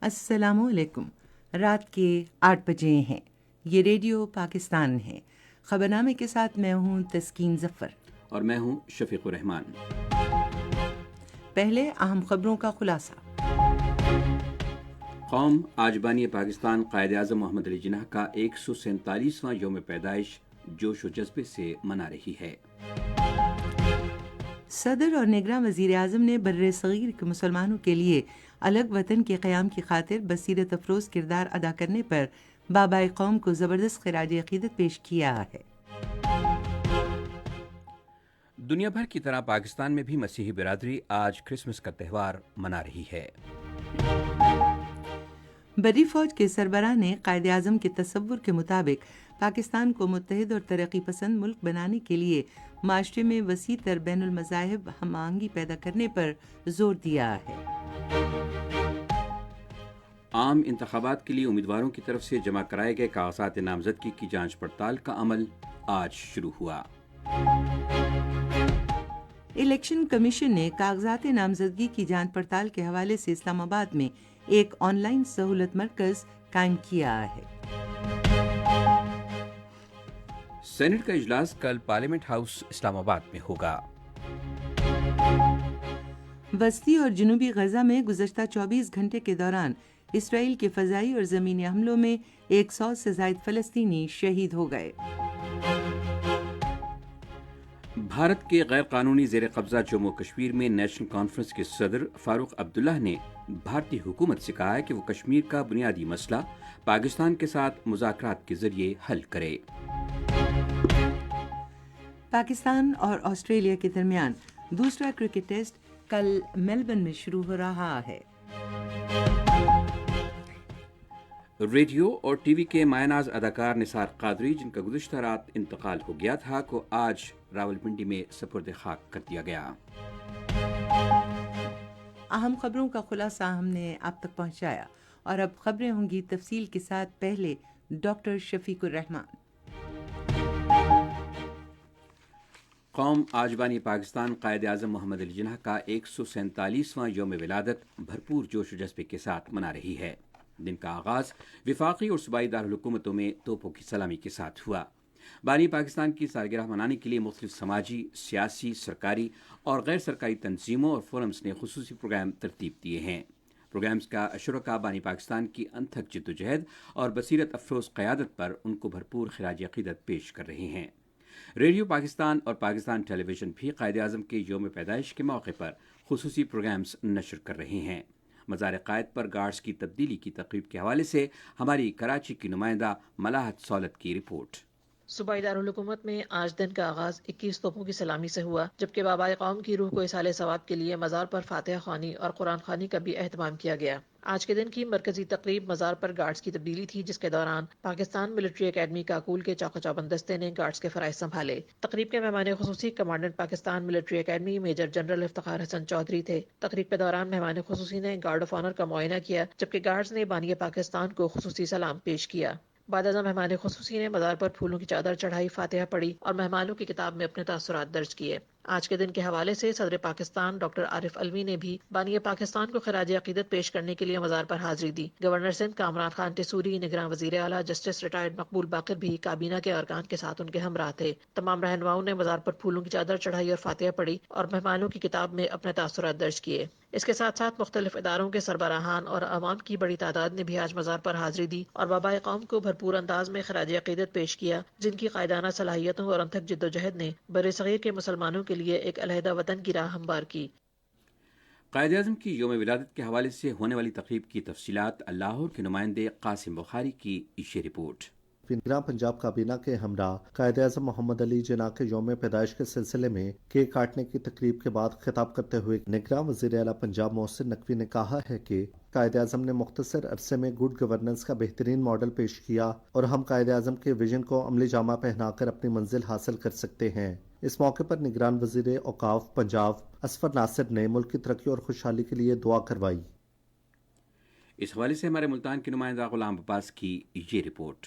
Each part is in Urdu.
السلام علیکم۔ رات کے 8 بجے ہیں۔ یہ ریڈیو پاکستان ہے۔ خبرنامے کے ساتھ میں ہوں تسکین ظفر اور میں ہوں شفیق الرحمان۔ پہلے اہم خبروں کا خلاصہ۔ قوم آج بانی پاکستان قائد اعظم محمد علی جناح کا 147واں یوم پیدائش جوش و جذبے سے منا رہی ہے۔ صدر اور نگراں وزیر اعظم نے بر صغیر کے مسلمانوں کے لیے الگ وطن کے قیام کی خاطر بصیرت افروز کردار ادا کرنے پر بابائے قوم کو زبردست خراج عقیدت پیش کیا ہے۔ دنیا بھر کی طرح پاکستان میں بھی مسیحی برادری آج کرسمس کا تہوار منا رہی ہے۔ بری فوج کے سربراہ نے قائد اعظم کے تصور کے مطابق پاکستان کو متحد اور ترقی پسند ملک بنانے کے لیے معاشرے میں وسیع تر بین المذاہب ہم آہنگی پیدا کرنے پر زور دیا ہے۔ عام انتخابات کے لیے امیدواروں کی طرف سے جمع کرائے گئے کاغذات نامزدگی کی جانچ پڑتال کا عمل آج شروع ہوا۔ الیکشن کمیشن نے کاغذات نامزدگی کی جانچ پڑتال کے حوالے سے اسلام آباد میں ایک آن لائن سہولت مرکز قائم کیا ہے۔ سینٹ کا اجلاس کل پارلیمنٹ ہاؤس اسلام آباد میں ہوگا۔ وسطی اور جنوبی غزہ میں گزشتہ 24 گھنٹے کے دوران اسرائیل کے فضائی اور زمینی حملوں میں 100 سے زائد فلسطینی شہید ہو گئے۔ بھارت کے غیر قانونی زیر قبضہ جموں کشمیر میں نیشنل کانفرنس کے صدر فاروق عبداللہ نے بھارتی حکومت سے کہا ہے کہ وہ کشمیر کا بنیادی مسئلہ پاکستان کے ساتھ مذاکرات کے ذریعے حل کرے۔ پاکستان اور آسٹریلیا کے درمیان دوسرا کرکٹ ٹیسٹ کل میلبرن میں شروع ہو رہا ہے۔ ریڈیو اور ٹی وی کے مایہ ناز اداکار نثار قادری، جن کا گزشتہ رات انتقال ہو گیا تھا، کو آج راولپنڈی میں سپرد خاک کر دیا گیا۔ اہم خبروں کا خلاصہ ہم نے آپ تک پہنچایا اور اب خبریں ہوں گی تفصیل کے ساتھ۔ پہلے ڈاکٹر شفیق الرحمان۔ قوم آج بانی پاکستان قائد اعظم محمد علی جناح کا 147واں یوم ولادت بھرپور جوش و جذبے کے ساتھ منا رہی ہے۔ دن کا آغاز وفاقی اور صوبائی دارالحکومتوں میں توپوں کی سلامی کے ساتھ ہوا۔ بانی پاکستان کی سالگرہ منانے کے لیے مختلف سماجی، سیاسی، سرکاری اور غیر سرکاری تنظیموں اور فورمز نے خصوصی پروگرام ترتیب دیے ہیں۔ پروگرامز کا شرکا بانی پاکستان کی انتھک جدوجہد اور بصیرت افروز قیادت پر ان کو بھرپور خراج عقیدت پیش کر رہے ہیں۔ ریڈیو پاکستان اور پاکستان ٹیلی ویژن بھی قائد اعظم کے یوم پیدائش کے موقع پر خصوصی پروگرامز نشر کر رہے ہیں۔ مزار قائد پر گارڈز کی تبدیلی کی تقریب کے حوالے سے ہماری کراچی کی نمائندہ ملاحت سولت کی رپورٹ۔ صوبائی دارالحکومت میں آج دن کا آغاز 21 توپوں کی سلامی سے ہوا، جبکہ بابائے قوم کی روح کو اصالہ ثواب کے لیے مزار پر فاتحہ خوانی اور قرآن خوانی کا بھی اہتمام کیا گیا۔ آج کے دن کی مرکزی تقریب مزار پر گارڈز کی تبدیلی تھی، جس کے دوران پاکستان ملٹری اکیڈمی کاکول کے چاق و چوبند دستے نے گارڈز کے فرائض سنبھالے۔ تقریب کے مہمان خصوصی commandant Pakistan military academy major general Iftikhar Hassan Chaudhry تھے۔ تقریب کے دوران مہمان خصوصی نے گارڈ آف آنر کا معائنہ کیا، جبکہ گارڈز نے بانی پاکستان کو خصوصی سلام پیش کیا۔ بعد ازاں مہمان خصوصی نے مزار پر پھولوں کی چادر چڑھائی، فاتحہ پڑھی اور مہمانوں کی کتاب میں اپنے تاثرات درج کیے۔ آج کے دن کے حوالے سے صدر پاکستان ڈاکٹر عارف علوی نے بھی بانی پاکستان کو خراج عقیدت پیش کرنے کے لیے مزار پر حاضری دی۔ گورنر سندھ کامران خان ٹیسوری، نگراں وزیر اعلیٰ جسٹس ریٹائرڈ مقبول باقر بھی کابینہ کے ارکان کے ساتھ ان کے ہمراہ تھے۔ تمام رہنماؤں نے مزار پر پھولوں کی چادر چڑھائی اور فاتحہ پڑھی اور مہمانوں کی کتاب میں اپنے تاثرات درج کیے۔ اس کے ساتھ ساتھ مختلف اداروں کے سربراہان اور عوام کی بڑی تعداد نے بھی آج مزار پر حاضری دی اور بابائے قوم کو بھرپور انداز میں خراج عقیدت پیش کیا، جن کی قائدانہ صلاحیتوں اور انتھک جدوجہد نے برصغیر کے مسلمانوں کے لیے ایک علیحدہ وطن کی راہ ہموار کی۔ قائد اعظم کی یوم ولادت کے حوالے سے ہونے والی تقریب کی تفصیلات لاہور کے نمائندے قاسم بخاری کی یہ رپورٹ۔ نگراں پنجاب کابینہ کے ہمراہ قائد اعظم محمد علی جناح کے یوم پیدائش کے سلسلے میں کیک کاٹنے کی تقریب کے بعد خطاب کرتے ہوئے نگراں وزیر اعلیٰ پنجاب محسن نقوی نے کہا ہے کہ قائد اعظم نے مختصر عرصے میں گڈ گورننس کا بہترین ماڈل پیش کیا اور ہم قائد اعظم کے ویژن کو عملی جامہ پہنا کر اپنی منزل حاصل کر سکتے ہیں۔ اس موقع پر نگران وزیر اوقاف پنجاب اسفر ناصر نے ملک کی ترقی اور خوشحالی کے لیے دعا کروائی۔ اس حوالے سے ہمارے ملتان کے نمائندہ غلام عباس کی یہ report.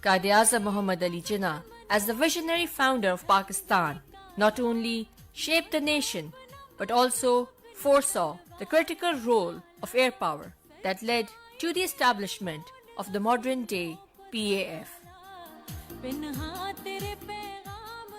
Qaid-e-Azam Muhammad Ali Jinnah, as the visionary founder of Pakistan, not only shaped the nation, but also foresaw the critical role of air power that led to the establishment of the modern-day PAF.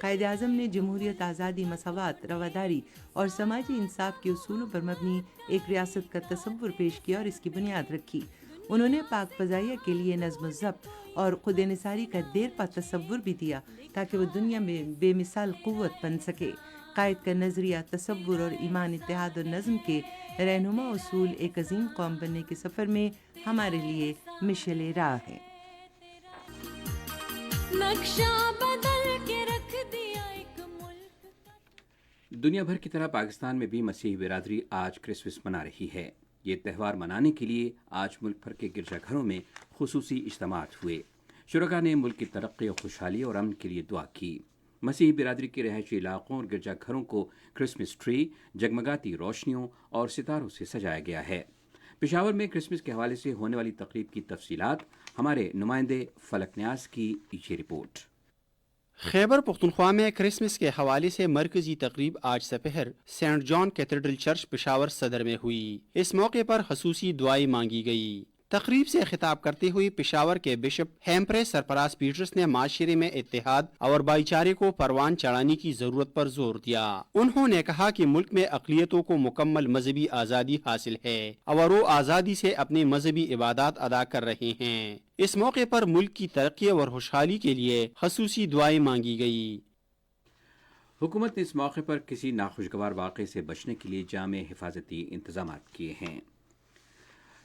Quaid Azam نے جمہوریت، آزادی، مساوات، رواداری اور سماجی انصاف کے اصولوں پر مبنی ایک ریاست کا تصور پیش کیا اور اس کی بنیاد رکھی۔ انہوں نے پاک فضائیہ کے لیے نظم و ضبط اور خود انحصاری کا دیر پا تصور بھی دیا تاکہ وہ دنیا میں بے مثال قوت بن سکے۔ قائد کا نظریہ، تصور اور ایمان اتحاد و نظم کے رہنما اصول ایک عظیم قوم بننے کے سفر میں ہمارے لیے مشعل راہ ہے۔ نقشہ بدل کے رکھ دیا ایک ملک۔ دنیا بھر کی طرح پاکستان میں بھی مسیحی برادری آج کرسمس منا رہی ہے۔ یہ تہوار منانے کے لیے آج ملک بھر کے گرجا گھروں میں خصوصی اجتماعات ہوئے۔ شرکاء نے ملک کی ترقی اور خوشحالی اور امن کے لیے دعا کی۔ مسیحی برادری کے رہائشی علاقوں اور گرجا گھروں کو کرسمس ٹری، جگمگاتی روشنیوں اور ستاروں سے سجایا گیا ہے۔ پشاور میں کرسمس کے حوالے سے ہونے والی تقریب کی تفصیلات ہمارے نمائندے فلک نیاز کی یہ رپورٹ۔ خیبر پختونخوا میں کرسمس کے حوالے سے مرکزی تقریب آج سپہر سینٹ جان کیتھیڈرل چرچ پشاور صدر میں ہوئی۔ اس موقع پر خصوصی دعائیں مانگی گئی۔ تقریب سے خطاب کرتے ہوئے پشاور کے بشپ ہیمپریس سرفراز پیٹرس نے معاشرے میں اتحاد اور بھائی چارے کو پروان چڑھانے کی ضرورت پر زور دیا۔ انہوں نے کہا کہ ملک میں اقلیتوں کو مکمل مذہبی آزادی حاصل ہے اور وہ آزادی سے اپنی مذہبی عبادات ادا کر رہے ہیں۔ اس موقع پر ملک کی ترقی اور خوشحالی کے لیے خصوصی دعائیں مانگی گئی۔ حکومت نے اس موقع پر کسی ناخوشگوار واقعے سے بچنے کے لیے جامع حفاظتی انتظامات کیے ہیں۔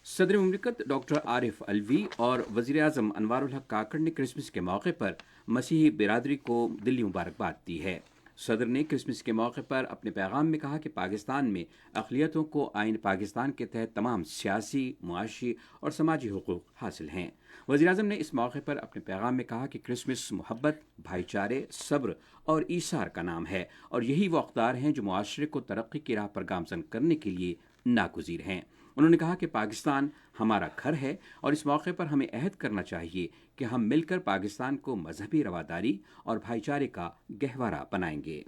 صدر مملکت ڈاکٹر عارف علوی اور وزیر اعظم انوار الحق کاکڑ نے کرسمس کے موقع پر مسیحی برادری کو دلی مبارکباد دی ہے۔ صدر نے کرسمس کے موقع پر اپنے پیغام میں کہا کہ پاکستان میں اقلیتوں کو آئین پاکستان کے تحت تمام سیاسی، معاشی اور سماجی حقوق حاصل ہیں۔ وزیر اعظم نے اس موقع پر اپنے پیغام میں کہا کہ کرسمس محبت، بھائی چارے، صبر اور ایثار کا نام ہے اور یہی وہ اقدار ہیں جو معاشرے کو ترقی کی راہ پر گامزن کرنے کے لیے ناگزیر ہیں۔ انہوں نے کہا کہ پاکستان ہمارا گھر ہے اور اس موقع پر ہمیں عہد کرنا چاہیے کہ ہم مل کر پاکستان کو مذہبی رواداری اور بھائی چارے کا گہوارہ بنائیں گے۔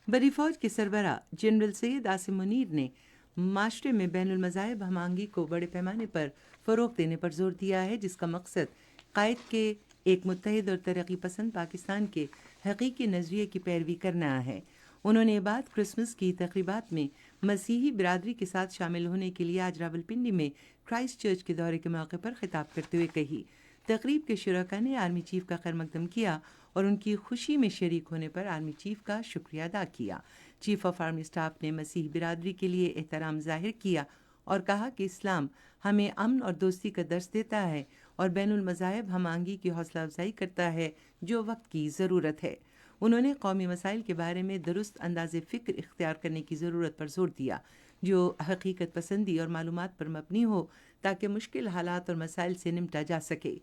بری فوج کے سربراہ جنرل سید عاصم منیر نے معاشرے میں بین المذاہب ہم آہنگی کو بڑے پیمانے پر فروغ دینے پر زور دیا ہے، جس کا مقصد قائد کے ایک متحد اور ترقی پسند پاکستان کے حقیقی نظریے کی پیروی کرنا ہے۔ انہوں نے یہ بات کرسمس کی تقریبات میں مسیحی برادری کے ساتھ شامل ہونے کے لیے آج راولپنڈی میں کرائسٹ چرچ کے دورے کے موقع پر خطاب کرتے ہوئے کہی۔ تقریب کے شرکاء نے آرمی چیف کا خیر مقدم کیا اور ان کی خوشی میں شریک ہونے پر آرمی چیف کا شکریہ ادا کیا۔ چیف آف آرمی اسٹاف نے مسیحی برادری کے لیے احترام ظاہر کیا اور کہا کہ اسلام ہمیں امن اور دوستی کا درس دیتا ہے اور بین المذاہب ہم آہنگی کی حوصلہ افزائی کرتا ہے جو وقت کی ضرورت ہے۔ انہوں نے قومی مسائل کے بارے میں درست انداز فکر اختیار کرنے کی ضرورت پر زور دیا جو حقیقت پسندی اور معلومات پر مبنی ہو تاکہ مشکل حالات اور مسائل سے نمٹا جا سکے۔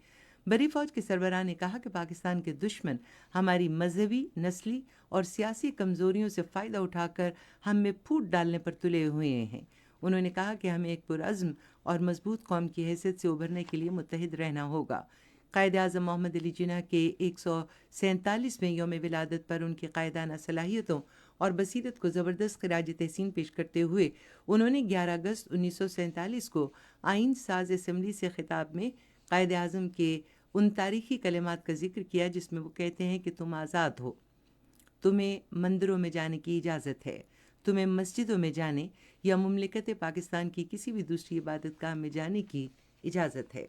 بری فوج کے سربراہ نے کہا کہ پاکستان کے دشمن ہماری مذہبی، نسلی اور سیاسی کمزوریوں سے فائدہ اٹھا کر ہم میں پھوٹ ڈالنے پر تلے ہوئے ہیں۔ انہوں نے کہا کہ ہمیں ایک پرعزم اور مضبوط قوم کی حیثیت سے ابھرنے کے لیے متحد رہنا ہوگا۔ قائد اعظم محمد علی جناح کے 147ویں یوم ولادت پر ان کی قائدانہ صلاحیتوں اور بصیرت کو زبردست خراج تحسین پیش کرتے ہوئے انہوں نے 11 اگست 1947 کو آئین ساز اسمبلی سے خطاب میں قائد اعظم کے ان تاریخی کلمات کا ذکر کیا جس میں وہ کہتے ہیں کہ تم آزاد ہو، تمہیں مندروں میں جانے کی اجازت ہے، تمہیں مسجدوں میں جانے یا مملکت پاکستان کی کسی بھی دوسری عبادت گاہ میں جانے کی اجازت ہے۔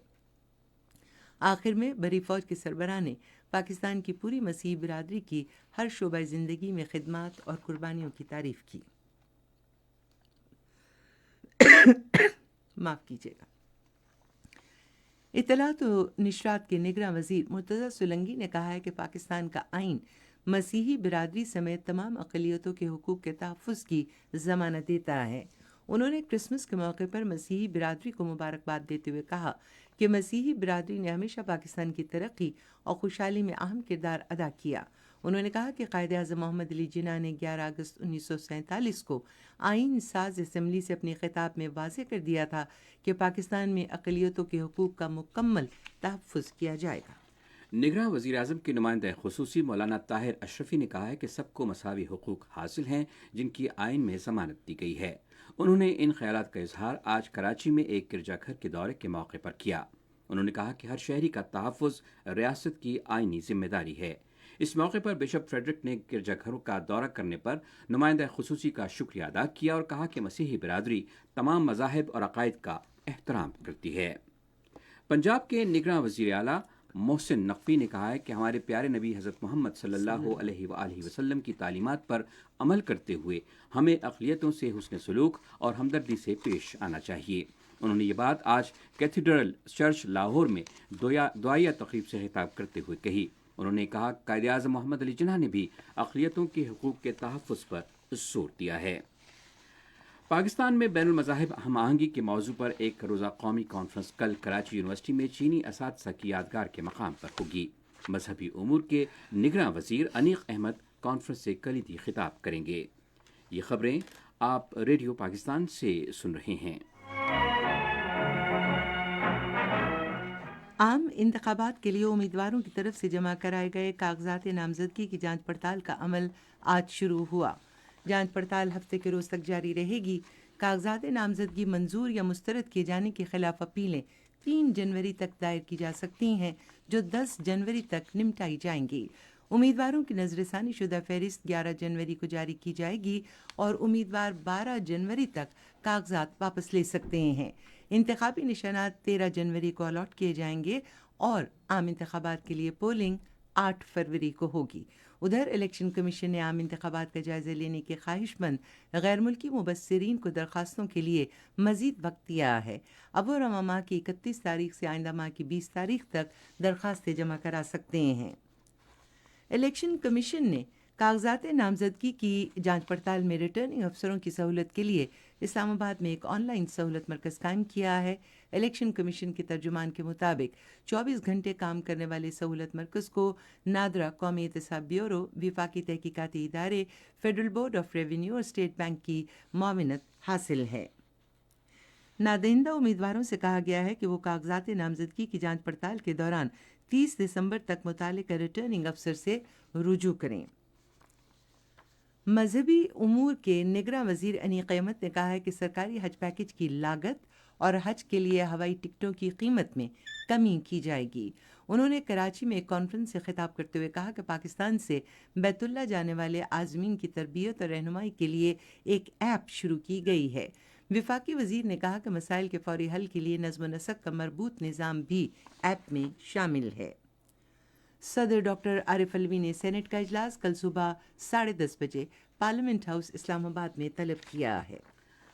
آخر میں بری فوج کے سربراہ نے پاکستان کی پوری مسیحی برادری کی ہر شعبہ زندگی میں خدمات اور قربانیوں کی تعریف کی۔ معاف کیجیے گا۔ اطلاعات و نشریات کے نگراں وزیر مرتضی سولنگی نے کہا ہے کہ پاکستان کا آئین مسیحی برادری سمیت تمام اقلیتوں کے حقوق کے تحفظ کی ضمانت دیتا ہے۔ انہوں نے کرسمس کے موقع پر مسیحی برادری کو مبارکباد دیتے ہوئے کہا کہ مسیحی برادری نے ہمیشہ پاکستان کی ترقی اور خوشحالی میں اہم کردار ادا کیا۔ انہوں نے کہا کہ قائد اعظم محمد علی جناح نے 11 اگست 1947 کو آئین ساز اسمبلی سے اپنے خطاب میں واضح کر دیا تھا کہ پاکستان میں اقلیتوں کے حقوق کا مکمل تحفظ کیا جائے گا۔ نگراں وزیر اعظم کے نمائندہ خصوصی مولانا طاہر اشرفی نے کہا ہے کہ سب کو مساوی حقوق حاصل ہیں جن کی آئین میں ضمانت دی گئی ہے۔ انہوں نے ان خیالات کا اظہار آج کراچی میں ایک گرجا گھر کے دورے کے موقع پر کیا۔ انہوں نے کہا کہ ہر شہری کا تحفظ ریاست کی آئینی ذمہ داری ہے۔ اس موقع پر بشپ فریڈرک نے گرجا گھروں کا دورہ کرنے پر نمائندہ خصوصی کا شکریہ ادا کیا اور کہا کہ مسیحی برادری تمام مذاہب اور عقائد کا احترام کرتی ہے۔ پنجاب کے نگراں وزیر اعلیٰ محسن نقوی نے کہا ہے کہ ہمارے پیارے نبی حضرت محمد صلی اللہ علیہ وآلہ وسلم کی تعلیمات پر عمل کرتے ہوئے ہمیں اقلیتوں سے حسن سلوک اور ہمدردی سے پیش آنا چاہیے۔ انہوں نے یہ بات آج کیتھیڈرل چرچ لاہور میں دعائیہ تقریب سے خطاب کرتے ہوئے کہی۔ انہوں نے کہا کہ قائد اعظم محمد علی جناح نے بھی اقلیتوں کے حقوق کے تحفظ پر زور دیا ہے۔ پاکستان میں بین المذاہب ہم آہنگی کے موضوع پر ایک روزہ قومی کانفرنس کل کراچی یونیورسٹی میں چینی اساتذہ کی یادگار کے مقام پر ہوگی۔ مذہبی امور کے نگراں وزیر انیق احمد کانفرنس سے کلیدی خطاب کریں گے۔ یہ خبریں آپ ریڈیو پاکستان سے سن رہے ہیں۔ عام انتخابات کے لیے امیدواروں کی طرف سے جمع کرائے گئے کاغذات نامزدگی کی جانچ پڑتال کا عمل آج شروع ہوا۔ جانچ پڑتال ہفتے کے روز تک جاری رہے گی۔ کاغذات نامزدگی منظور یا مسترد کیے جانے کے خلاف اپیلیں 3 جنوری تک دائر کی جا سکتی ہیں، جو 10 جنوری تک نمٹائی جائیں گی۔ امیدواروں کی نظر ثانی شدہ فہرست 11 جنوری کو جاری کی جائے گی اور امیدوار 12 جنوری تک کاغذات واپس لے سکتے ہیں۔ انتخابی نشانات 13 جنوری کو الاٹ کیے جائیں گے اور عام انتخابات کے لیے پولنگ 8 فروری کو ہوگی۔ ادھر الیکشن کمیشن نے عام انتخابات کا جائزہ لینے کے خواہش مند غیر ملکی مبصرین کو درخواستوں کے لیے مزید وقت دیا ہے۔ اب وہ رواں ماہ کی 31 تاریخ سے آئندہ ماہ کی 20 تاریخ تک درخواستیں جمع کرا سکتے ہیں۔ الیکشن کمیشن نے کاغذات نامزدگی کی جانچ پڑتال میں ریٹرننگ افسروں کی سہولت کے لیے اسلام آباد میں ایک آن لائن سہولت مرکز قائم کیا ہے۔ الیکشن کمیشن کے ترجمان کے مطابق 24 گھنٹے کام کرنے والے سہولت مرکز کو نادرا، قومی احتساب بیورو، وفاقی تحقیقاتی ادارے، فیڈرل بورڈ آف ریونیو اور اسٹیٹ بینک کی معاونت حاصل ہے۔ نادہندہ امیدواروں سے کہا گیا ہے کہ وہ کاغذات نامزدگی کی جانچ پڑتال کے دوران 30 دسمبر تک متعلقہ ریٹرننگ افسر سے رجوع کریں۔ مذہبی امور کے نگراں وزیر انیق احمد نے کہا ہے کہ سرکاری حج پیکج کی لاگت اور حج کے لیے ہوائی ٹکٹوں کی قیمت میں کمی کی جائے گی۔ انہوں نے کراچی میں ایک کانفرنس سے خطاب کرتے ہوئے کہا کہ پاکستان سے بیت اللہ جانے والے عازمین کی تربیت اور رہنمائی کے لیے ایک ایپ شروع کی گئی ہے۔ وفاقی وزیر نے کہا کہ مسائل کے فوری حل کے لیے نظم و نسق کا مربوط نظام بھی ایپ میں شامل ہے۔ صدر ڈاکٹر عارف علوی نے سینٹ کا اجلاس کل صبح 10:30 بجے پارلیمنٹ ہاؤس اسلام آباد میں طلب کیا ہے۔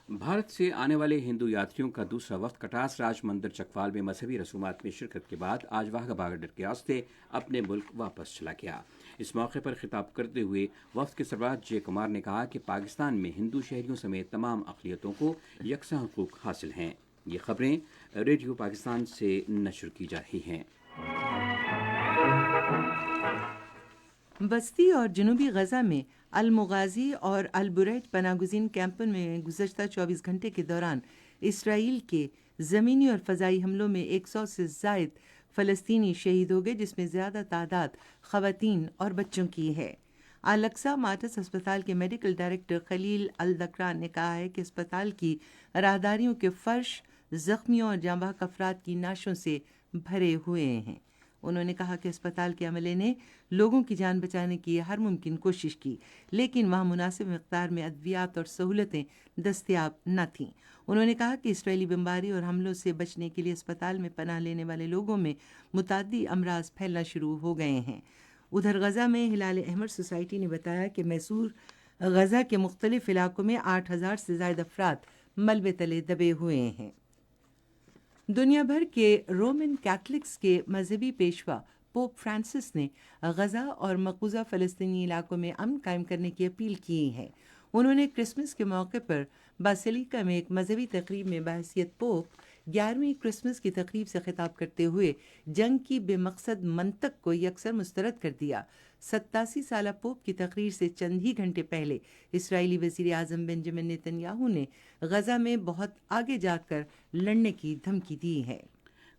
بھارت سے آنے والے ہندو یاتریوں کا دوسرا وفد کٹاس راج مندر چکوال میں مذہبی رسومات میں شرکت کے بعد آج واہگہ بارڈر کے راستے اپنے ملک واپس چلا گیا۔ اس موقع پر خطاب کرتے ہوئے وفد کے سربراہ جے کمار نے کہا کہ پاکستان میں ہندو شہریوں سمیت تمام اقلیتوں کو یکساں حقوق حاصل ہیں۔ یہ خبریں ریڈیو پاکستان سے نشر کی جا رہی ہیں۔ بستی اور جنوبی غزہ میں المغازی اور البریج پناہ گزین کیمپوں میں گزشتہ 24 گھنٹے کے دوران اسرائیل کے زمینی اور فضائی حملوں میں 100 سے زائد فلسطینی شہید ہو گئے، جس میں زیادہ تعداد خواتین اور بچوں کی ہے۔ الاقصی مارٹس ہسپتال کے میڈیکل ڈائریکٹر خلیل الدکران نے کہا ہے کہ ہسپتال کی راہداریوں کے فرش زخمیوں اور جاں بحق افراد کی نعشوں سے بھرے ہوئے ہیں۔ انہوں نے کہا کہ ہسپتال کے عملے نے لوگوں کی جان بچانے کی ہر ممکن کوشش کی، لیکن وہاں مناسب مقدار میں ادویات اور سہولتیں دستیاب نہ تھیں۔ انہوں نے کہا کہ اسرائیلی بمباری اور حملوں سے بچنے کے لیے ہسپتال میں پناہ لینے والے لوگوں میں متعدی امراض پھیلنا شروع ہو گئے ہیں۔ ادھر غزہ میں ہلال احمر سوسائٹی نے بتایا کہ میسور غزہ کے مختلف علاقوں میں 8000 سے زائد افراد ملبے تلے دبے ہوئے ہیں۔ دنیا بھر کے رومن کیتھولکس کے مذہبی پیشوا پوپ فرانسس نے غزہ اور مقبوضہ فلسطینی علاقوں میں امن قائم کرنے کی اپیل کی ہے۔ انہوں نے کرسمس کے موقع پر باسیلیکا میں ایک مذہبی تقریب میں بحیثیت پوپ 11ویں کرسمس کی تقریب سے خطاب کرتے ہوئے جنگ کی بے مقصد منطق کو یکسر مسترد کر دیا۔ 87 سالہ پوپ کی تقریر سے چند ہی گھنٹے پہلے اسرائیلی وزیر اعظم بنجامن نیتن یاہو نے غزہ میں بہت آگے جا کر لڑنے کی دھمکی دی ہے۔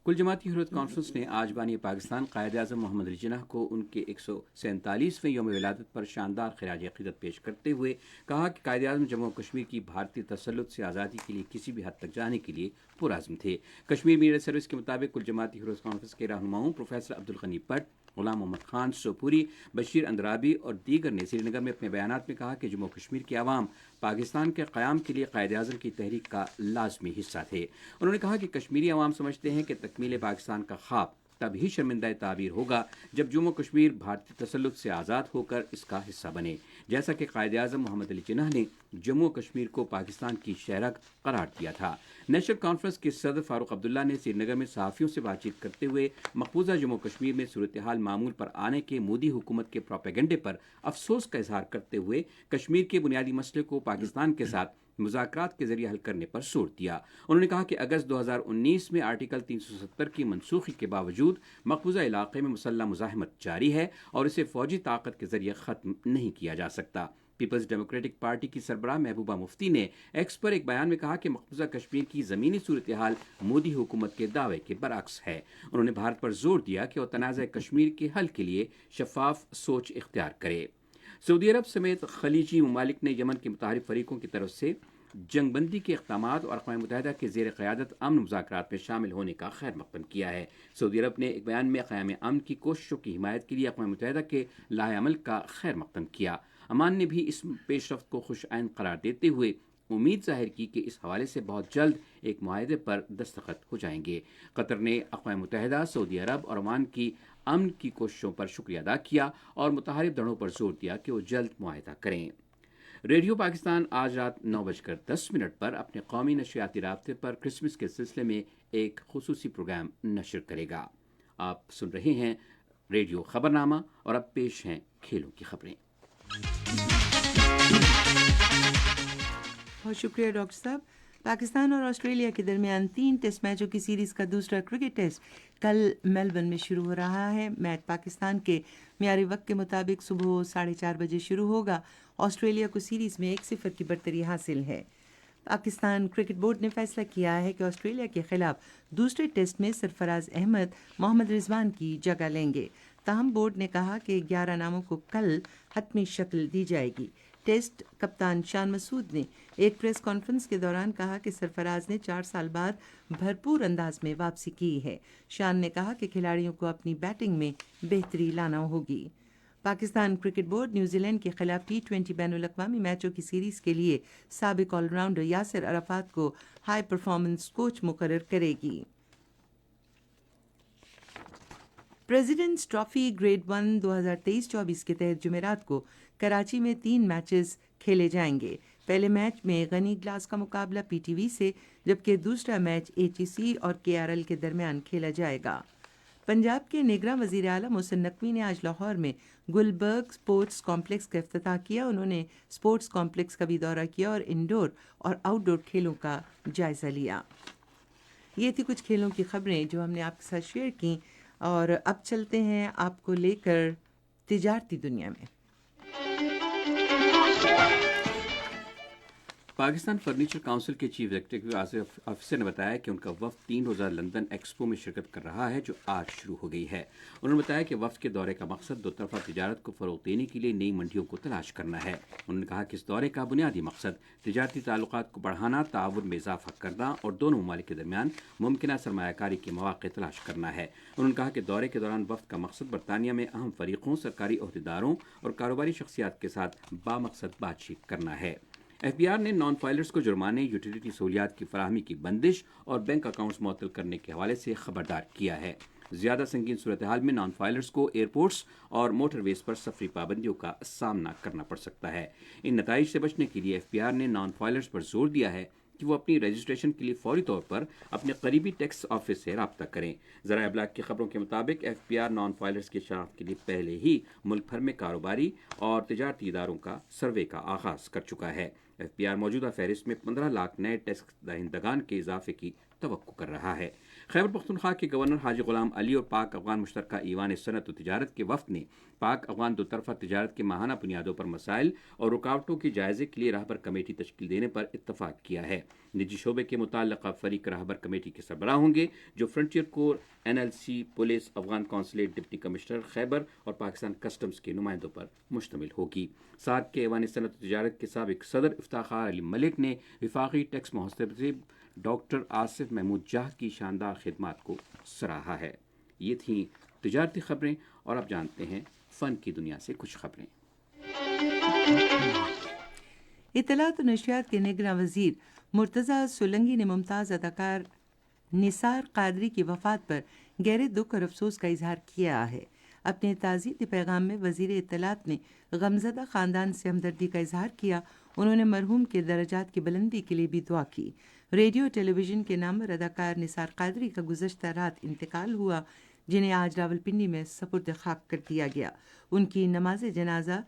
کل جماعتی حریت کانفرنس نے آج بانی پاکستان قائد اعظم محمد علی جناح کو ان کے 147ویں یوم ولادت پر شاندار خراج عقیدت پیش کرتے ہوئے کہا کہ قائد اعظم جموں و کشمیر کی بھارتی تسلط سے آزادی کے لیے کسی بھی حد تک جانے کے لیے پرعزم تھے۔ کشمیر میڈیا سروس کے مطابق کل جماعتی حریت کانفرنس کے رہنماؤں پروفیسر عبدالغنی بٹ، غلام محمد خان سوپوری، بشیر اندرابی اور دیگر نے سری نگر میں اپنے بیانات میں کہا کہ جموں کشمیر کے عوام پاکستان کے قیام کے لیے قائد اعظم کی تحریک کا لازمی حصہ تھے۔ انہوں نے کہا کہ کشمیری عوام سمجھتے ہیں کہ تکمیل پاکستان کا خواب تب ہی شرمندہ تعبیر ہوگا جب جموں کشمیر بھارتی تسلط سے آزاد ہو کر اس کا حصہ بنے، جیسا کہ قائد اعظم محمد علی جناح نے جموں کشمیر کو پاکستان کی شہرک قرار دیا تھا۔ نیشنل کانفرنس کے صدر فاروق عبداللہ نے سری نگر میں صحافیوں سے بات چیت کرتے ہوئے مقبوضہ جموں کشمیر میں صورتحال معمول پر آنے کے مودی حکومت کے پروپیگنڈے پر افسوس کا اظہار کرتے ہوئے کشمیر کے بنیادی مسئلے کو پاکستان کے ساتھ مذاکرات کے ذریعے حل کرنے پر زور دیا۔ انہوں نے کہا کہ اگست 2019 میں آرٹیکل 370 کی منسوخی کے باوجود مقبوضہ علاقے میں مسلح مزاحمت جاری ہے اور اسے فوجی طاقت کے ذریعے ختم نہیں کیا جا سکتا۔ پیپلز ڈیموکریٹک پارٹی کی سربراہ محبوبہ مفتی نے ایکس پر ایک بیان میں کہا کہ مقبوضہ کشمیر کی زمینی صورتحال مودی حکومت کے دعوے کے برعکس ہے۔ انہوں نے بھارت پر زور دیا کہ وہ تنازع کشمیر کے حل کے لیے شفاف سوچ اختیار کرے۔ سعودی عرب سمیت خلیجی ممالک نے یمن کے متحارب فریقوں کی طرف سے جنگ بندی کے اقدامات اور اقوام متحدہ کے زیر قیادت امن مذاکرات میں شامل ہونے کا خیر مقدم کیا ہے۔ سعودی عرب نے ایک بیان میں قیام امن کی کوششوں کی حمایت کے لیے اقوام متحدہ کے لاہ عمل کا خیر مقدم کیا۔ امان نے بھی اس پیش رفت کو خوش عین قرار دیتے ہوئے امید ظاہر کی کہ اس حوالے سے بہت جلد ایک معاہدے پر دستخط ہو جائیں گے۔ قطر نے اقوام متحدہ، سعودی عرب اور عمان کی امن کی کوششوں پر شکریہ ادا کیا اور متحارب دھڑوں پر زور دیا کہ وہ جلد معاہدہ کریں۔ ریڈیو پاکستان آج رات 9:10 پر اپنے قومی نشریاتی رابطے پر کرسمس کے سلسلے میں ایک خصوصی پروگرام نشر کرے گا۔ آپ سن رہے ہیں ریڈیو خبرنامہ اور اب پیش ہیں کھیلوں کی خبریں۔ بہت شکریہ ڈاکٹر صاحب۔ پاکستان اور آسٹریلیا کے درمیان 3 ٹیسٹ میچوں کی سیریز کا دوسرا کرکٹ ٹیسٹ کل میلبرن میں شروع ہو رہا ہے۔ میچ پاکستان کے معیاری وقت کے مطابق صبح 4:30 بجے شروع ہوگا۔ آسٹریلیا کو سیریز میں 1-0 کی برتری حاصل ہے۔ پاکستان کرکٹ بورڈ نے فیصلہ کیا ہے کہ آسٹریلیا کے خلاف دوسرے ٹیسٹ میں سرفراز احمد محمد رضوان کی جگہ لیں گے۔ تاہم بورڈ نے کہا کہ 11 ناموں کو کل حتمی شکل دی جائے گی۔ ٹیسٹ کپتان شان مسعود نے ایک پریس کانفرنس کے دوران کہا کہ سرفراز نے 4 سال بعد بھرپور انداز میں واپسی کی ہے۔ شان نے کہا کہ کھلاڑیوں کو اپنی بیٹنگ میں بہتری لانا ہوگی۔ Pakistan cricket board New Zealand کے خلاف T20 بین الاقوامی میچوں کی سیریز کے لیے سابق آل راؤنڈر یاسر عرفات کو ہائی پرفارمنس کوچ مقرر کرے گی۔ پریزیڈنٹس ٹرافی گریڈ 1 2023-24 کے تحت جمعرات کو کراچی میں 3 میچز کھیلے جائیں گے۔ پہلے میچ میں غنی گلاس کا مقابلہ PTV سے، جبکہ دوسرا میچ ATC اور KRL کے درمیان کھیلا جائے گا۔ پنجاب کے نگراں وزیر اعلیٰ محسن نقوی نے آج لاہور میں گلبرگ سپورٹس کمپلیکس کا افتتاح کیا۔ انہوں نے سپورٹس کمپلیکس کا بھی دورہ کیا اور انڈور اور آؤٹ ڈور کھیلوں کا جائزہ لیا۔ یہ تھی کچھ کھیلوں کی خبریں جو ہم نے آپ کے ساتھ شیئر کی، اور اب چلتے ہیں آپ کو لے کر تجارتی دنیا میں۔ پاکستان فرنیچر کونسل کے چیف ایگزیکٹو آصف افسر نے بتایا کہ ان کا وفد 3 روزہ لندن ایکسپو میں شرکت کر رہا ہے جو آج شروع ہو گئی ہے۔ انہوں نے بتایا کہ وفد کے دورے کا مقصد 2 طرفہ تجارت کو فروغ دینے کے لیے نئی منڈیوں کو تلاش کرنا ہے۔ انہوں نے کہا کہ اس دورے کا بنیادی مقصد تجارتی تعلقات کو بڑھانا، تعاون میں اضافہ کرنا اور دونوں ممالک کے درمیان ممکنہ سرمایہ کاری کے مواقع تلاش کرنا ہے۔ انہوں نے کہا کہ دورے کے دوران وفد کا مقصد برطانیہ میں اہم فریقوں، سرکاری عہدیداروں اور کاروباری شخصیات کے ساتھ بامقصد بات چیت کرنا ہے۔ FBR نے نان فائلرز کو جرمانے، یوٹیلیٹی سہولیات کی فراہمی کی بندش اور بینک اکاؤنٹس معطل کرنے کے حوالے سے خبردار کیا ہے۔ زیادہ سنگین صورتحال میں نان فائلرز کو ایئرپورٹس اور موٹر ویز پر سفری پابندیوں کا سامنا کرنا پڑ سکتا ہے۔ ان نتائج سے بچنے کے لیے FBR نے نان فائلرز پر زور دیا ہے کہ وہ اپنی رجسٹریشن کے لیے فوری طور پر اپنے قریبی ٹیکس آفس سے رابطہ کریں۔ ذرائع ابلاغ کی خبروں کے مطابق FBR نان فائلرز کی شناخت کے لیے پہلے ہی ملک بھر میں کاروباری اور تجارتی اداروں کا سروے کا آغاز کر چکا ہے۔ FBR موجودہ فہرست میں 15 لاکھ نئے ٹیکس دہندگان کے اضافے کی توقع کر رہا ہے۔ خیبر پختونخوا کے گورنر حاجی غلام علی اور پاک افغان مشترکہ ایوان صنعت و تجارت کے وفد نے پاک افغان 2 طرفہ تجارت کے ماہانہ بنیادوں پر مسائل اور رکاوٹوں کے جائزے کے لیے راہبر کمیٹی تشکیل دینے پر اتفاق کیا ہے۔ نجی شعبے کے متعلقہ فریق راہبر کمیٹی کے سربراہ ہوں گے جو frontier corps, NLC، police, Afghan consulate, deputy commissioner Khyber اور پاکستان کسٹمز کے نمائندوں پر مشتمل ہوگی۔ ساتھ کے ایوان صنعت و تجارت کے سابق صدر افتخار علی ملک نے وفاقی ٹیکس محتسب ڈاکٹر آصف محمود جاہ کی شاندار خدمات کو سراہا ہے۔ یہ تھیں تجارتی خبریں اور اب جانتے ہیں فن کی دنیا سے کچھ خبریں۔ اطلاعات و نشریات کے نگراں وزیر مرتضی سولنگی نے ممتاز اداکار نثار قادری کی وفات پر گہرے دکھ اور افسوس کا اظہار کیا ہے۔ اپنے تعزیتی پیغام میں وزیر اطلاعات نے غمزدہ خاندان سے ہمدردی کا اظہار کیا۔ انہوں نے مرحوم کے درجات کی بلندی کے لیے بھی دعا کی۔ ریڈیو ٹیلی ویژن کے نامور اداکار نثار قادری کا گزشتہ رات انتقال ہوا، جنہیں آج راولپنڈی میں سپرد خاک کر دیا گیا۔ ان کی نماز جنازہ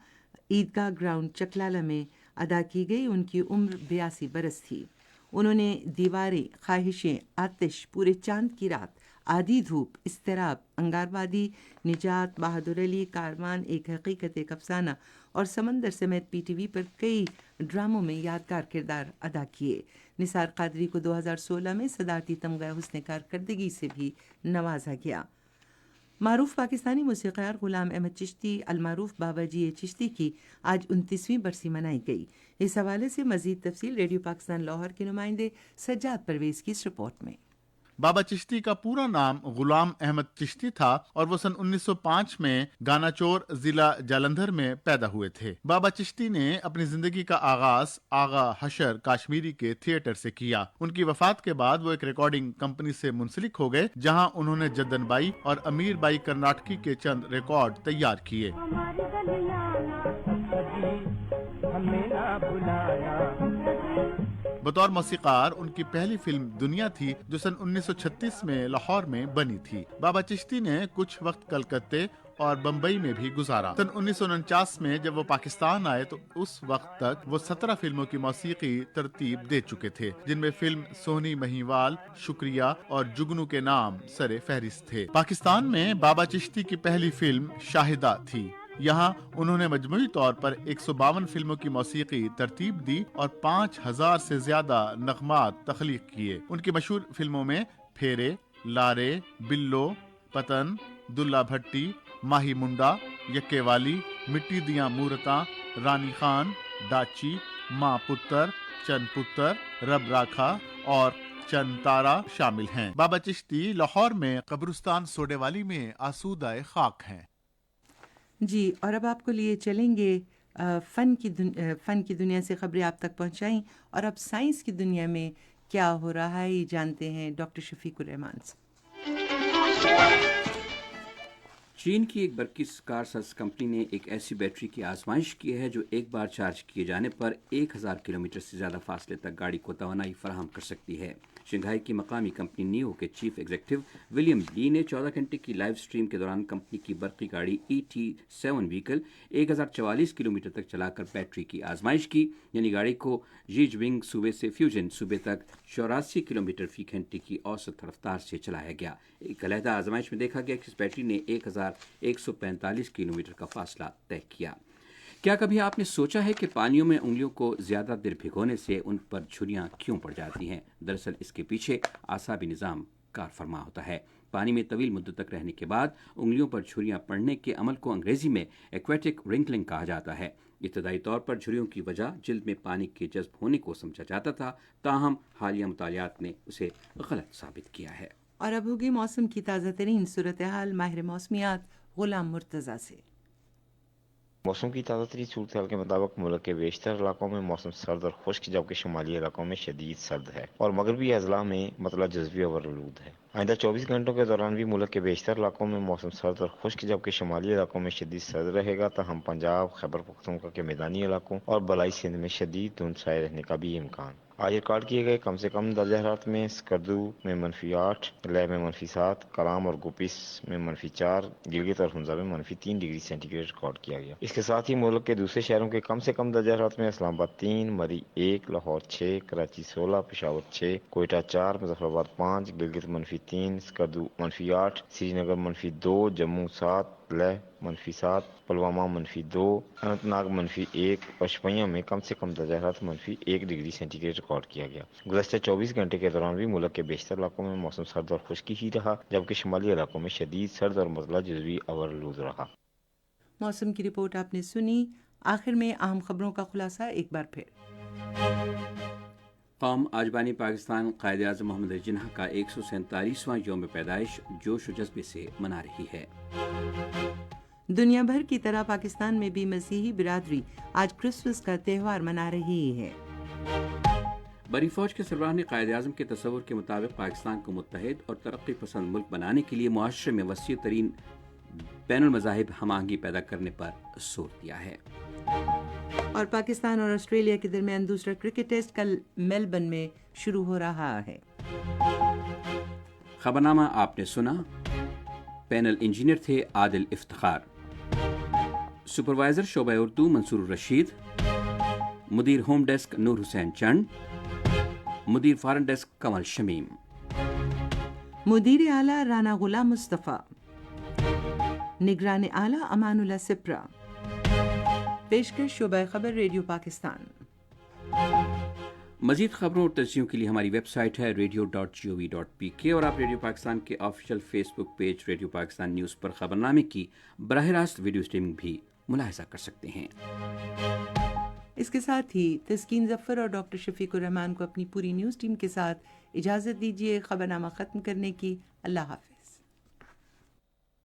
عیدگاہ گراؤنڈ چکلالہ میں ادا کی گئی۔ ان کی عمر 82 برس تھی۔ انہوں نے دیواریں، خواہشیں، آتش، پورے چاند کی رات، آدھی دھوپ، اضطراب، انگاروادی، نجات، بہادر علی، کاروان، ایک حقیقت ایک افسانہ اور سمندر سمیت پی ٹی وی پر کئی ڈراموں میں یادگار کردار ادا کیے۔ نثار قادری کو 2016 میں صدارتی تمغہ حسن کارکردگی سے بھی نوازا گیا۔ معروف پاکستانی موسیقار غلام احمد چشتی المعروف بابا جی چشتی کی آج 29ویں برسی منائی گئی۔ اس حوالے سے مزید تفصیل ریڈیو پاکستان لاہور کے نمائندے سجاد پرویز کی اس رپورٹ میں۔ بابا چشتی کا پورا نام غلام احمد چشتی تھا اور وہ سن 1905 میں گاناچور ضلع جالندھر میں پیدا ہوئے تھے۔ بابا چشتی نے اپنی زندگی کا آغاز آغا حشر کاشمیری کے تھیٹر سے کیا۔ ان کی وفات کے بعد وہ ایک ریکارڈنگ کمپنی سے منسلک ہو گئے، جہاں انہوں نے جدن بائی اور امیر بائی کرناٹکی کے چند ریکارڈ تیار کیے۔ بطور موسیقار ان کی پہلی فلم دنیا تھی، جو سن 1936 میں لاہور میں بنی تھی۔ بابا چشتی نے کچھ وقت کلکتے اور بمبئی میں بھی گزارا۔ سن 1949 میں جب وہ پاکستان آئے تو اس وقت تک وہ 17 فلموں کی موسیقی ترتیب دے چکے تھے، جن میں فلم سونی مہیوال، شکریہ اور جگنو کے نام سر فہرست تھے۔ پاکستان میں بابا چشتی کی پہلی فلم شاہدہ تھی۔ یہاں انہوں نے مجموعی طور پر 152 فلموں کی موسیقی ترتیب دی اور 5000 سے زیادہ نغمات تخلیق کیے۔ ان کی مشہور فلموں میں پھیرے، لارے، بلو، پتن، دلہ بھٹی، ماہی منڈا، یکے والی، مٹی دیاں مورتاں، رانی خان، ڈاچی، ماں پتر، چند پتر، رب راکھا اور چند تارا شامل ہیں۔ بابا چشتی لاہور میں قبرستان سوڈے والی میں آسودہ خاک ہیں۔ جی، اور اب آپ کو لیے چلیں گے فن کی دنیا سے خبریں آپ تک پہنچائیں، اور اب سائنس کی دنیا میں کیا ہو رہا ہے یہ جانتے ہیں ڈاکٹر شفیق الرحمان سے۔ چین کی ایک برقی کارساز کمپنی نے ایک ایسی بیٹری کی آزمائش کی ہے جو ایک بار چارج کیے جانے پر 1000 کلومیٹر سے زیادہ فاصلے تک گاڑی کو توانائی فراہم کر سکتی ہے۔ شنگھائی کی مقامی کمپنی نیو کے چیف ایگزیکٹو ولیم لی نے 14 گھنٹے کی لائیو سٹریم کے دوران کمپنی کی برقی گاڑی ET7 وہیکل 1044 کلومیٹر تک چلا کر بیٹری کی آزمائش کی، یعنی گاڑی کو ژیجونگ صوبے سے فیوجن صوبے تک 84 کلومیٹر فی گھنٹے کی اوسط رفتار سے چلایا گیا۔ ایک علیحدہ آزمائش میں دیکھا گیا کہ اس بیٹری نے 1145 کلومیٹر کا فاصلہ طے کیا۔ کیا کبھی آپ نے سوچا ہے کہ پانیوں میں انگلیوں کو زیادہ دیر بھگونے سے ان پر جھریاں کیوں پڑ جاتی ہیں؟ دراصل اس کے پیچھے اعصابی نظام کار فرما ہوتا ہے۔ پانی میں طویل مدت تک رہنے کے بعد انگلیوں پر جھریاں پڑنے کے عمل کو انگریزی میں ایکویٹک رنکلنگ کہا جاتا ہے۔ ابتدائی طور پر جھریوں کی وجہ جلد میں پانی کے جذب ہونے کو سمجھا جاتا تھا، تاہم حالیہ مطالعات نے اسے غلط ثابت کیا ہے۔ اور اب ہوگی موسم کی تازہ ترین صورتحال ماہر موسمیات غلام مرتضیٰ سے۔ موسم کی تازہ ترین صورتحال کے مطابق ملک کے بیشتر علاقوں میں موسم سرد اور خشک، جبکہ شمالی علاقوں میں شدید سرد ہے اور مغربی اضلاع میں مطلع جزوی اور آلود ہے۔ آئندہ 24 گھنٹوں کے دوران بھی ملک کے بیشتر علاقوں میں موسم سرد اور خشک، جبکہ شمالی علاقوں میں شدید سرد رہے گا، تاہم پنجاب، خیبر پختونخوا کے میدانی علاقوں اور بالائی سندھ میں شدید دھند چھائے رہنے کا بھی امکان۔ آج ریکارڈ کیے گئے کم سے کم درجہ حرارت میں سکردو میں -8، لیہ میں -7، کلام اور گوپیس میں -4، گلگت اور ہنزا میں -3 ڈگری سینٹی گریڈ ریکارڈ کیا گیا۔ اس کے ساتھ ہی ملک کے دوسرے شہروں کے کم سے کم درجہ حرارت میں اسلام آباد 3، مری 1، لاہور 6، کراچی 16، پشاور 6، کوئٹہ 4، مظفر آباد 5، گلگت -3، سکردو -8، سری نگر -2، جموں 7، لیہ -7، پلوامہ -2، اننت ناگ -1 اور شپیاں میں کم سے کم درجہ حرارت -1 ڈگری سینٹی گریڈ ریکارڈ کیا گیا۔ گزشتہ 24 گھنٹے کے دوران بھی ملک کے بیشتر علاقوں میں موسم سرد اور خشکی ہی رہا، جبکہ شمالی علاقوں میں شدید سرد اور مطلع جزوی اور آلود رہا۔ موسم کی رپورٹ آپ نے سنی۔ آخر میں اہم خبروں کا خلاصہ ایک بار پھر۔ قوم آج بانی پاکستان قائد اعظم محمد علی جناح کا 147واں یوم پیدائش جوش و جذبے سے منا رہی ہے۔ دنیا بھر کی طرح پاکستان میں بھی مسیحی برادری آج کرسمس کا تہوار منا رہی ہے۔ بری فوج کے سربراہ نے قائد اعظم کے تصور کے مطابق پاکستان کو متحد اور ترقی پسند ملک بنانے کے لیے معاشرے میں وسیع ترین بین المذاہب ہم آہنگی پیدا کرنے پر زور دیا ہے۔ اور پاکستان اور آسٹریلیا کے درمیان دوسرا کرکٹ ٹیسٹ کل میلبرن میں شروع ہو رہا ہے۔ خبرنامہ آپ نے سنا۔ پینل انجینئر تھے عادل افتخار، سپروائزر شعبہ اردو منصور الرشید، مدیر ہوم ڈیسک نور حسین چند، مدیر فارن ڈیسک کمل شمیم، مدیر اعلیٰ رانا غلام مصطفیٰ، نگران اعلیٰ امان اللہ سپرا، پیشکش شعبہ خبر ریڈیو پاکستان۔ مزید خبروں اور تجزیوں کے لیے ہماری ویب سائٹ ہے radio.gov.pk اور آپ ریڈیو پاکستان کے آفیشیل فیس بک پیج ریڈیو پاکستان نیوز پر خبرنامے کی براہ راست ویڈیو اسٹریمنگ بھی ملاحظہ کر سکتے ہیں۔ اس کے ساتھ ہی تسکین ظفر اور ڈاکٹر شفیق الرحمان کو اپنی پوری نیوز ٹیم کے ساتھ اجازت دیجیے خبرنامہ ختم کرنے کی۔ اللہ حافظ۔